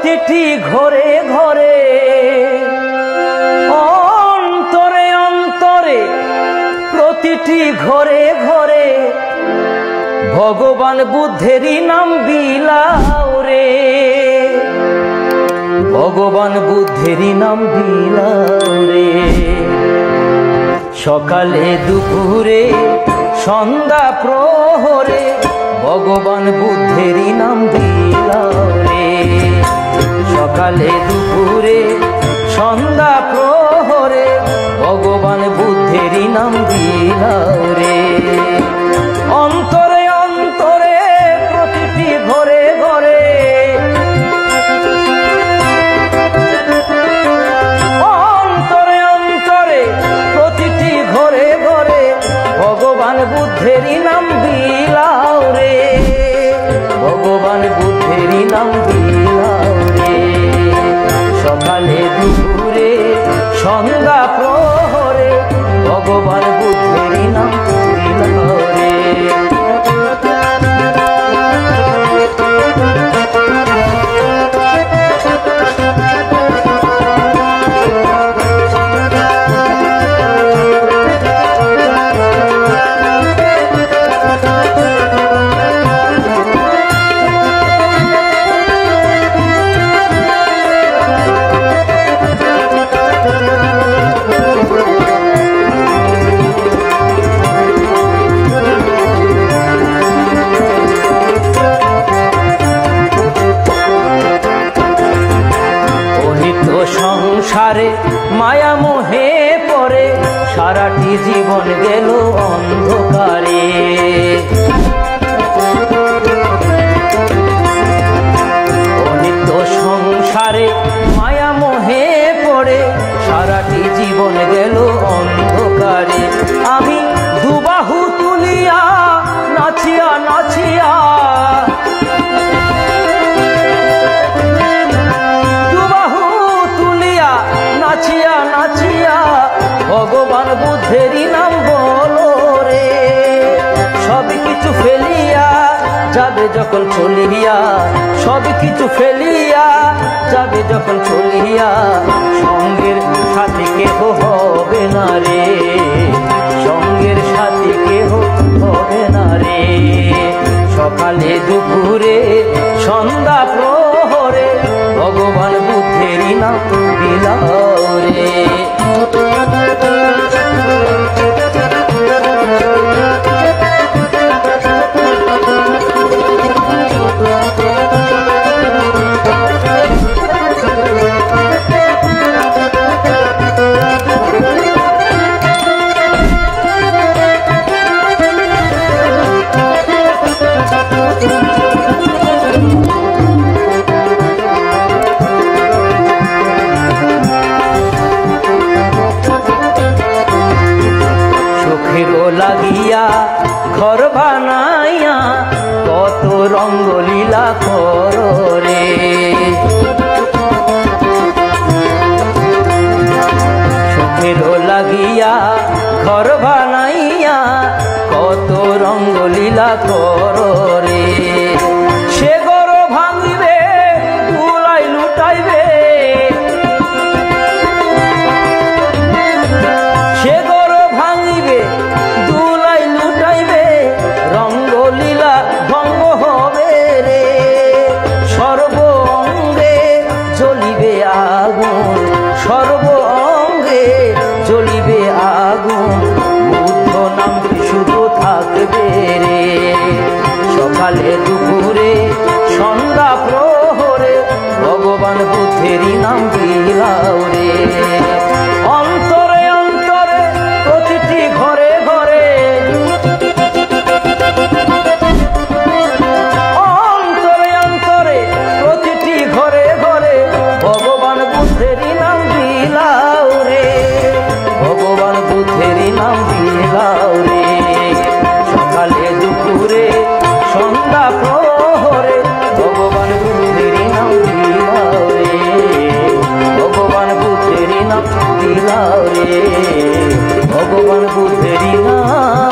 প্রতিটি ঘরে ঘরে অন্তরে অন্তরে প্রতিটি ঘরে ঘরে ভগবান বুদ্ধেরই নাম বিলাও রে, ভগবান বুদ্ধেরই নাম বিলাও রে। সকালে দুপুরে সন্ধ্যা প্রহরে ভগবান বুদ্ধেরই নাম বিলাও রে। সকালে দুপুরে সন্ধ্যা প্রহরে ভগবান বুদ্ধেরই নাম বিলাও রে। অন্তরে অন্তরে প্রতিটি ঘরে ঘরে অন্তরে অন্তরে প্রতিটি ঘরে ঘরে ভগবান বুদ্ধেরই নাম বিলাও রে, ভগবান বুদ্ধেরই নাম বিলাও রে। সকালে দুপুরে সন্ধ্যা প্রহরে ভগবান বুদ্ধেরই নাম বিলাও রে। সংসারে মায়া মোহে পড়ে সারাটি জীবন গেল অন্ধকারে। অনিত্য সংসারে মায়া মোহে পড়ে সারাটি জীবন গেল অন্ধকারে। আমি দুবাহু তুলিয়া নাচিয়া নাচিয়া নাচিয়া নাচিয়া ভগবান বুদ্ধেরই নাম বলো রে। সব কিছু ফেলিয়া যাবে যখন চলিয়া, সব কিছু ফেলিয়া যাবে যখন চলিয়া, সঙ্গের সাথী কেহ হবে না রে, সঙ্গের সাথী কেহ হবে না রে। সকালে দুপুরে সন্ধ্যা প্রহরে ভগবান বুদ্ধেরই নাম বিলাও রে। লাগিয়া ঘর বানাইয়া কত রঙ্গলীলা করো রে। সুখেরও লাগিয়া ঘর বানাইয়া কত রঙ্গলীলা করো রে। সে ঘর ভাঙিবে ধুলাই লুটাইবে, সে ঘর ভাঙিবে ধুলাই লুটাইবে, রঙ্গলীলা ভঙ্গ হবে রে। সর্ব অঙ্গে জ্বলিবে আগুন, সর্ব অঙ্গে জ্বলিবে আগুন, বুদ্ধ নাম শুধু থাকবে রে। সকালে দুপুরে সন্ধ্যা প্রহরে ভগবান বুদ্ধেরই নাম বিলাও রে। অন্তরে অন্তরে প্রতিটি ঘরে ঘরে অন্তরে অন্তরে প্রতিটি ঘরে ঘরে ভগবান বুদ্ধেরই নাম বিলাও রে, ভগবান বুদ্ধেরই নাম বিলাও রে। সকালে দুপুরে সন্ধ্যা প্রহরে ভগবান বুদ্ধেরই নাম বিলাও রে, ভগবান বুদ্ধেরই নাম বিলাও রে, ভগবান বুদ্ধেরই নাম